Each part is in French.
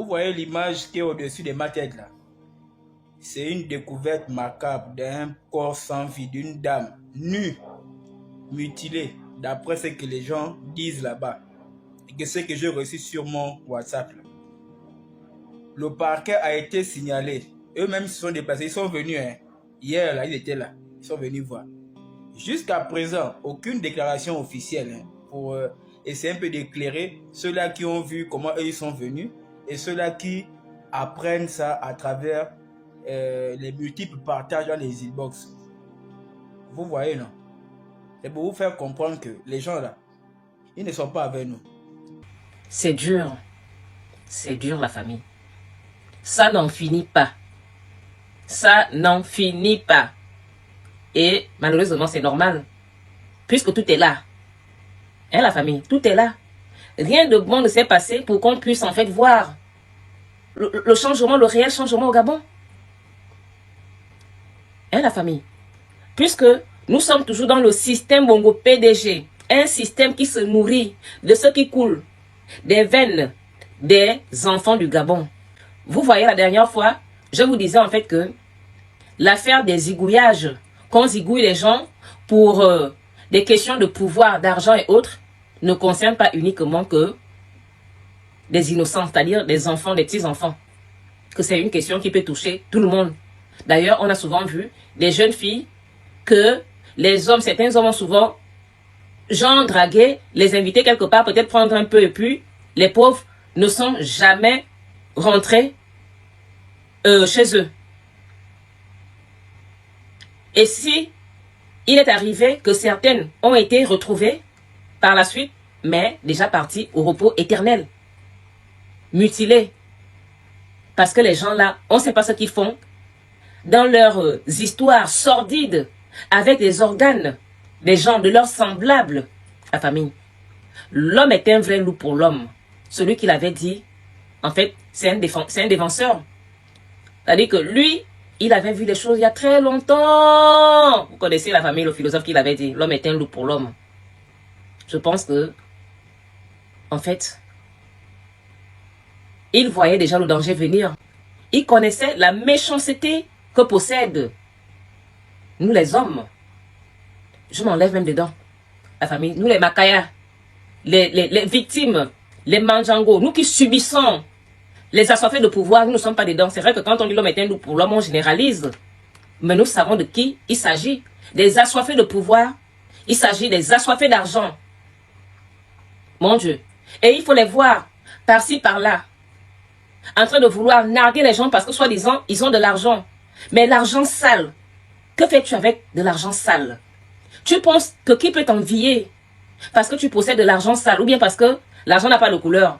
voyez l'image qui est au-dessus de ma tête là. C'est une découverte macabre d'un corps sans vie, d'une dame nue, mutilée, d'après ce que les gens disent là-bas. Et que ce que j'ai reçu sur mon WhatsApp là. Le parquet a été signalé. Eux-mêmes se sont déplacés, ils sont venus. Hier là, ils étaient là. Ils sont venus voir. Jusqu'à présent, aucune déclaration officielle pour essayer un peu d'éclairer ceux-là qui ont vu comment eux ils sont venus et ceux-là qui apprennent ça à travers les multiples partages dans les inbox. Vous voyez, non? C'est pour vous faire comprendre que les gens là, ils ne sont pas avec nous. C'est dur. C'est dur la famille. Ça n'en finit pas. Ça n'en finit pas. Et malheureusement, c'est normal. Puisque tout est là. Hein, la famille, tout est là. Rien de bon ne s'est passé pour qu'on puisse en fait voir le changement, le réel changement au Gabon. Hein, la famille. Puisque nous sommes toujours dans le système Bongo PDG. Un système qui se nourrit de ce qui coule des veines des enfants du Gabon. Vous voyez, la dernière fois, je vous disais en fait que l'affaire des zigouillages, qu'on zigouille les gens pour des questions de pouvoir, d'argent et autres, ne concerne pas uniquement que des innocents, c'est-à-dire des enfants, des petits-enfants. Que c'est une question qui peut toucher tout le monde. D'ailleurs, on a souvent vu des jeunes filles que les hommes, certains hommes ont souvent genre dragué, les inviter quelque part, peut-être prendre un peu et puis les pauvres ne sont jamais rentrés chez eux. Et si il est arrivé que certaines ont été retrouvées par la suite, mais déjà parties au repos éternel, mutilées, parce que les gens là, on ne sait pas ce qu'ils font dans leurs histoires sordides avec les organes des gens, de leurs semblables, la famille. L'homme est un vrai loup pour l'homme. Celui qui l'avait dit, en fait, c'est un défenseur. C'est-à-dire que lui, il avait vu les choses il y a très longtemps. Vous connaissez la famille, le philosophe qui l'avait dit. L'homme est un loup pour l'homme. Je pense que, en fait, il voyait déjà le danger venir. Il connaissait la méchanceté que possèdent nous les hommes. Je m'enlève même dedans. La famille, nous les Makaya, les victimes, les Manjango, nous qui subissons les assoiffés de pouvoir, nous ne sommes pas dedans. C'est vrai que quand on dit l'homme est un loup pour l'homme, on généralise. Mais nous savons de qui il s'agit. Des assoiffés de pouvoir, il s'agit des assoiffés d'argent. Mon Dieu. Et il faut les voir par-ci, par-là, en train de vouloir narguer les gens parce que soi-disant, ils ont de l'argent. Mais l'argent sale, que fais-tu avec de l'argent sale? Tu penses que qui peut t'envier parce que tu possèdes de l'argent sale ou bien parce que l'argent n'a pas de couleur?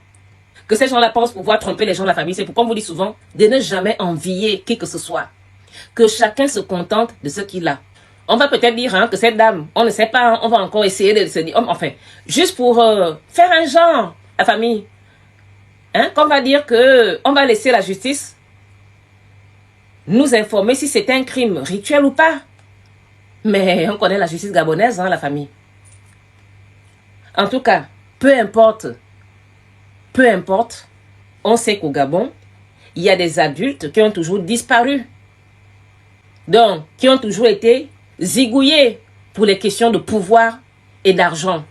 Que ces gens-là pensent pouvoir tromper les gens de la famille. C'est pourquoi on vous dit souvent de ne jamais envier qui que ce soit. Que chacun se contente de ce qu'il a. On va peut-être dire que cette dame, on ne sait pas, on va encore essayer de se dire, enfin, juste pour faire un genre, la famille. Qu'on va dire que on va laisser la justice nous informer si c'est un crime rituel ou pas. Mais on connaît la justice gabonaise, la famille. En tout cas, peu importe, on sait qu'au Gabon, il y a des adultes qui ont toujours disparu. Donc, qui ont toujours été zigouillés pour les questions de pouvoir et d'argent.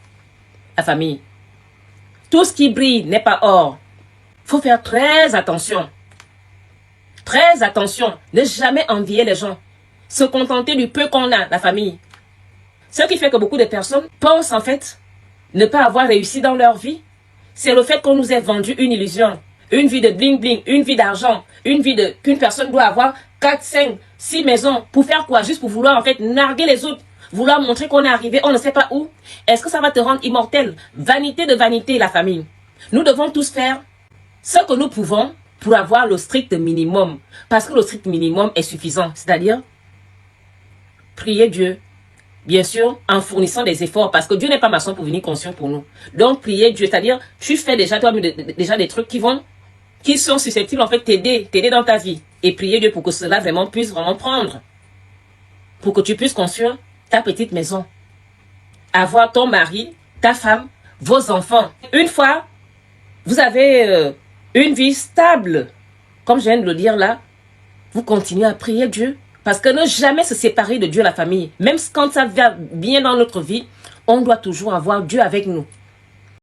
La famille. Tout ce qui brille n'est pas or. Il faut faire très attention. Très attention. Ne jamais envier les gens. Se contenter du peu qu'on a, la famille. Ce qui fait que beaucoup de personnes pensent en fait ne pas avoir réussi dans leur vie. C'est le fait qu'on nous ait vendu une illusion. Une vie de bling bling, une vie d'argent, une vie de qu'une personne doit avoir 4, 5, 6 maisons. Pour faire quoi? Juste pour vouloir en fait narguer les autres. Vouloir montrer qu'on est arrivé, on ne sait pas où. Est-ce que ça va te rendre immortel? Vanité de vanité, la famille. Nous devons tous faire ce que nous pouvons pour avoir le strict minimum. Parce que le strict minimum est suffisant. C'est-à-dire, prier Dieu. Bien sûr, en fournissant des efforts. Parce que Dieu n'est pas maçon pour venir conscient pour nous. Donc, prier Dieu. C'est-à-dire, tu fais déjà toi déjà des trucs qui sont susceptibles en fait t'aider dans ta vie. Et prier Dieu pour que cela vraiment puisse vraiment prendre. Pour que tu puisses construire ta petite maison. Avoir ton mari, ta femme, vos enfants. Une fois, vous avez une vie stable, comme je viens de le dire là, vous continuez à prier Dieu. Parce que ne jamais se séparer de Dieu, la famille. Même quand ça va bien dans notre vie, on doit toujours avoir Dieu avec nous.